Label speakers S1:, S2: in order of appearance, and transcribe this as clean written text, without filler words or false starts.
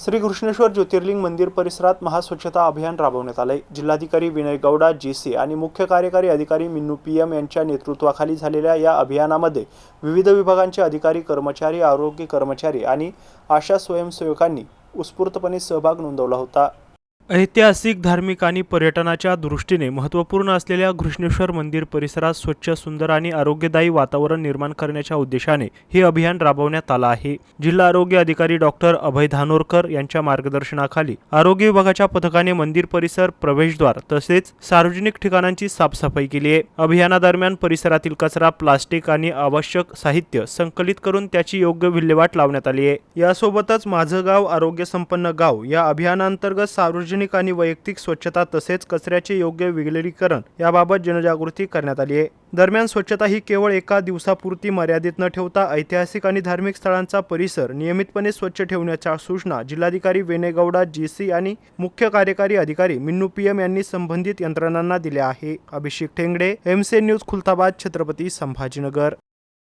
S1: श्री कृष्णेश्वर ज्योतिर्लिंग मंदिर परिसरात महास्वच्छता अभियान राबवण्यात आले। जिल्हाधिकारी विनय गौडा जीसी आणि मुख्य कार्यकारी अधिकारी मिन्नू पीएम यांच्या नेतृत्वाखाली झालेल्या या अभियानामध्ये विविध विभागांचे अधिकारी, कर्मचारी, आरोग्य कर्मचारी आणि आशा स्वयंसेवकांनी उत्स्फूर्तपणे सहभाग नोंदवला होता। ऐतिहासिक, धार्मिक आणि पर्यटनाच्या दृष्टीने महत्त्वपूर्ण असलेल्या कृष्णेश्वर मंदिर परिसरात स्वच्छ, सुंदर आणि आरोग्यदायी वातावरण निर्माण करण्याच्या उद्देशाने हे अभियान राबवण्यात आले आहे। जिल्हा आरोग्य अधिकारी डॉक्टर अभय धानोरकर यांच्या मार्गदर्शनाखाली आरोग्य विभागाच्या पथकाने मंदिर परिसर, प्रवेशद्वार तसेच सार्वजनिक ठिकाणांची साफसफाई केली आहे। अभियानादरम्यान परिसरातील कचरा, प्लास्टिक आणि आवश्यक साहित्य संकलित करून त्याची योग्य विल्हेवाट लावण्यात आली आहे। यासोबतच माझं गाव आरोग्य संपन्न गाव या अभियानांतर्गत सार्वजनिक आणि वैयक्तिक स्वच्छता तसेच कचऱ्याचे योग्य विलगीकरण याबाबत जनजागृती करण्यात आली आहे। दरम्यान स्वच्छता ही केवळ एका दिवसापुरती मर्यादित न ठेवता ऐतिहासिक आणि धार्मिक स्थळांचा परिसर नियमितपणे स्वच्छ ठेवण्याच्या सूचना जिल्हाधिकारी विनय गौडा जीसी आणि मुख्य कार्यकारी अधिकारी मिन्नू पीएम यांनी संबंधित यंत्रणांना दिल्या आहे। अभिषेक ठेंगडे, एमसी न्यूज, खुलताबाद, छत्रपती संभाजीनगर।